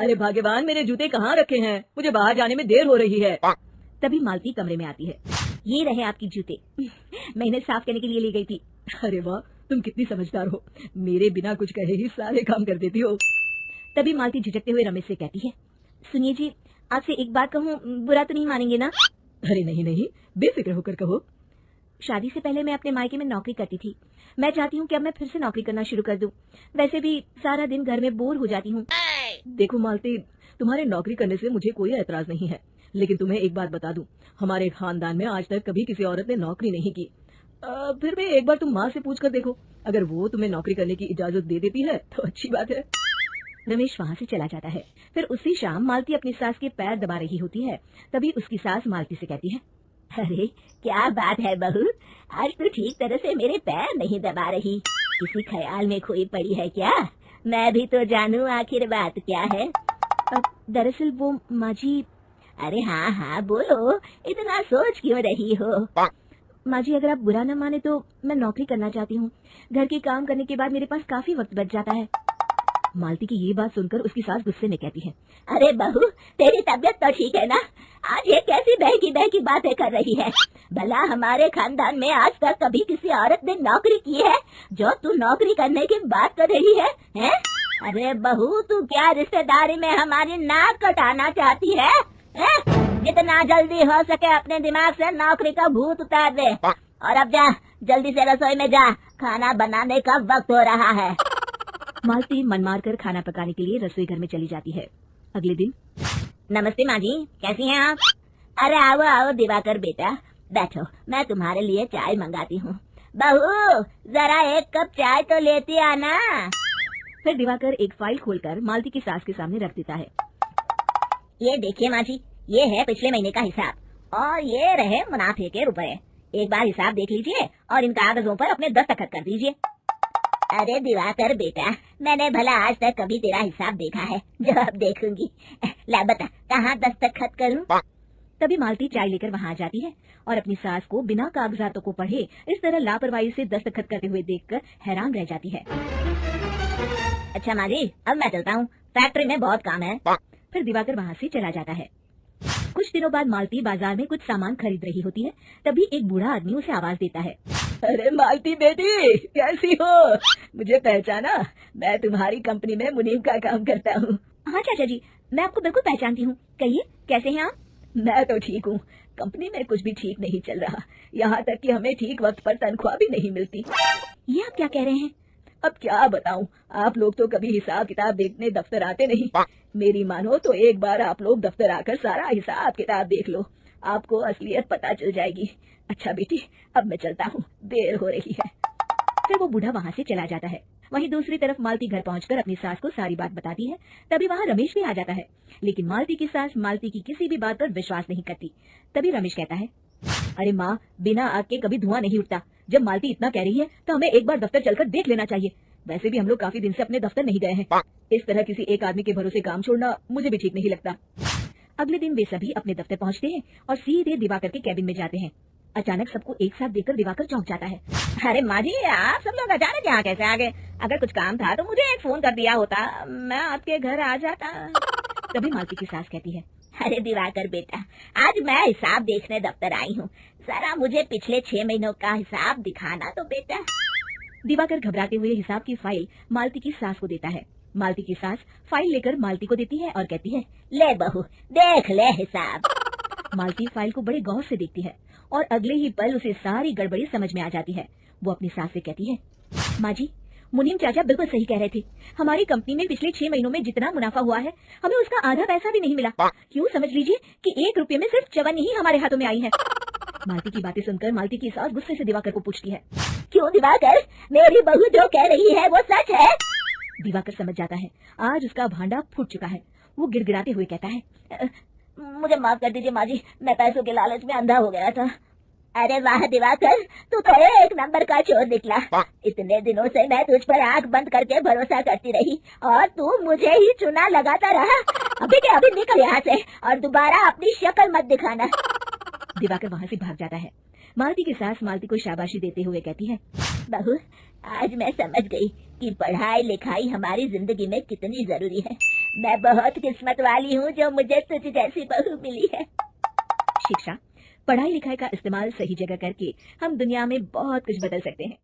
अरे भाग्यवान, मेरे जूते कहाँ रखे हैं? मुझे बाहर जाने में देर हो रही है। तभी मालती कमरे में आती है। ये रहे आपके जूते। मैं इन्हें साफ करने के लिए ले गई थी। अरे वाह, तुम कितनी समझदार हो, मेरे बिना कुछ कहे ही सारे काम कर देती हो। तभी मालती झिझकते हुए रमेश से कहती है, सुनिए जी, आपसे एक बात कहूँ, बुरा तो नहीं मानेंगे ना? अरे नहीं नहीं, बेफिक्र होकर कहो। शादी से पहले मैं अपने मायके में नौकरी करती थी। मैं चाहती हूँ कि अब मैं फिर से नौकरी करना शुरू कर दूं। वैसे भी सारा दिन घर में बोर हो जाती हूँ। देखो मालती, तुम्हारे नौकरी करने से मुझे कोई एतराज नहीं है, लेकिन तुम्हें एक बात बता दूं, हमारे खानदान में आज तक कभी किसी औरत ने नौकरी नहीं की। फिर भी एक बार तुम माँ से पूछ कर देखो, अगर वो तुम्हें नौकरी करने की इजाजत दे देती है तो अच्छी बात है। रमेश वहाँ से चला जाता है। फिर उसी शाम मालती अपनी सास के पैर दबा रही होती है। तभी उसकी सास मालती से कहती है, अरे क्या बात है बहू, आज तो ठीक तरह से मेरे पैर नहीं दबा रही, किसी ख्याल में खोई पड़ी है क्या? मैं भी तो जानूं आखिर बात क्या है। दरअसल वो माँ जी। अरे हाँ हाँ बोलो, इतना सोच क्यों रही हो? माँ जी, अगर आप बुरा न माने तो मैं नौकरी करना चाहती हूँ। घर के काम करने के बाद मेरे पास काफी वक्त बच जाता है। मालती की ये बात सुनकर उसकी सास गुस्से में कहती है, अरे बहू, तेरी तबीयत तो ठीक है ना? आज ये कैसी बहकी बहकी बातें कर रही है? भला हमारे खानदान में आज तक कभी किसी औरत ने नौकरी की है जो तू नौकरी करने की बात कर रही है, हैं? अरे बहू, तू क्या रिश्तेदारी में हमारी नाक कटाना चाहती है? जितना जल्दी हो सके अपने दिमाग से नौकरी का भूत उतार दे, और अब जा, जल्दी से रसोई में जा, खाना बनाने का वक्त हो रहा है। मालती मन मार कर खाना पकाने के लिए रसोई घर में चली जाती है। अगले दिन, नमस्ते माँ जी, कैसी हैं आप? अरे आओ आओ दिवाकर बेटा, बैठो, मैं तुम्हारे लिए चाय मंगाती हूँ। बहू, जरा एक कप चाय तो लेती आना। फिर दिवाकर एक फाइल खोलकर मालती की सास के सामने रख देता है। ये देखिए माँ जी, ये है पिछले महीने का हिसाब और ये रहे मुनाफे के रुपए। एक बार हिसाब देख लीजिए और इन कागजों पर अपने दस्तखत कर दीजिए। अरे दिवाकर बेटा, मैंने भला आज तक कभी तेरा हिसाब देखा है जो अब देखूंगी? ला बता, कहाँ दस्तखत करूं? तभी मालती चाय लेकर वहाँ जाती है और अपनी सास को बिना कागजातों को पढ़े इस तरह लापरवाही से दस्तखत करते हुए देखकर हैरान रह जाती है। अच्छा माँ जी, अब मैं चलता हूँ, फैक्ट्री में बहुत काम है। फिर दिवाकर वहाँ से चला जाता है। कुछ दिनों बाद मालती बाजार में कुछ सामान खरीद रही होती है। तभी एक बूढ़ा आदमी उसे आवाज देता है, अरे मालती बेटी, कैसी हो? मुझे पहचाना? मैं तुम्हारी कंपनी में मुनीम का काम करता हूँ। हाँ चाचा जी, मैं आपको बिल्कुल पहचानती हूँ। कहिए, कैसे हैं आप? मैं तो ठीक हूँ, कंपनी में कुछ भी ठीक नहीं चल रहा, यहाँ तक कि हमें ठीक वक्त पर तनख्वाह भी नहीं मिलती। ये आप क्या कह रहे हैं? अब क्या बताऊं, आप लोग तो कभी हिसाब किताब देखने दफ्तर आते नहीं। मेरी मानो तो एक बार आप लोग दफ्तर आकर सारा हिसाब किताब देख लो, आपको असलियत पता चल जाएगी। अच्छा बेटी, अब मैं चलता हूँ, देर हो रही है। फिर वो बूढ़ा वहाँ से चला जाता है। वहीं दूसरी तरफ मालती घर पहुंचकर अपनी सास को सारी बात बताती है। तभी वहाँ रमेश भी आ जाता है, लेकिन मालती की सास मालती की किसी भी बात पर विश्वास नहीं करती। तभी रमेश कहता है, अरे माँ, बिना आग के कभी धुआं नहीं उठता। जब मालती इतना कह रही है तो हमें एक बार दफ्तर चलकर देख लेना चाहिए। वैसे भी हम लोग काफी दिन से अपने दफ्तर नहीं गए हैं। इस तरह किसी एक आदमी के भरोसे काम छोड़ना मुझे भी ठीक नहीं लगता। अगले दिन वे सभी अपने दफ्तर पहुंचते हैं और सीधे दिवाकर के कैबिन में जाते हैं। अचानक सबको एक साथ देखकर दिवाकर चौंक जाता है। अरे माँ जी, आप सब लोग अचानक यहाँ कैसे आ गए? अगर कुछ काम था तो मुझे एक फोन कर दिया होता, मैं आपके घर आ जाता। तभी मालती की सास कहती है, अरे दिवाकर बेटा, आज मैं हिसाब देखने दफ्तर आई हूँ, जरा मुझे पिछले 6 महीनों का हिसाब दिखाना तो बेटा। दिवाकर घबराते हुए हिसाब की फाइल मालती की सास को देता है। मालती की सास फाइल लेकर मालती को देती है और कहती है, ले बहू, देख ले हिसाब। मालती फाइल को बड़े गौर से देखती है और अगले ही पल उसे सारी गड़बड़ी समझ में आ जाती है। वो अपनी सास से कहती है, माँ जी, मुनीम चाचा बिल्कुल सही कह रहे थे। हमारी कंपनी में पिछले 6 महीनों में जितना मुनाफा हुआ है, हमें उसका आधा पैसा भी नहीं मिला। क्यों समझ लीजिए कि 1 रुपये में सिर्फ चवन्नी ही हमारे हाथों में आई है। मालती की बातें सुनकर मालती की सास गुस्से से दिवाकर को पूछती है, क्यों दिवाकर, मेरी बहू जो कह रही है वो सच है? दिवाकर समझ जाता है आज उसका भांडा फूट चुका है। वो गिड़गिड़ाते हुए कहता है, मुझे माफ कर दीजिए माँ जी, मैं पैसों के लालच में अंधा हो गया था। अरे वाह दिवाकर, तू तो एक नंबर का चोर निकला। इतने दिनों से मैं तुझ पर आंख बंद करके भरोसा करती रही और तू मुझे ही चुना लगाता रहा। अभी के अभी निकल यहाँ से और दोबारा अपनी शक्ल मत दिखाना। दिवाकर वहाँ से भाग जाता है। मालती की सास मालती को शाबाशी देते हुए कहती है, बहू, आज मैं समझ गई कि पढ़ाई लिखाई हमारी जिंदगी में कितनी जरूरी है। मैं बहुत किस्मत वाली हूँ जो मुझे तुझ जैसी बहू मिली है। शिक्षा, पढ़ाई लिखाई का इस्तेमाल सही जगह करके हम दुनिया में बहुत कुछ बदल सकते हैं।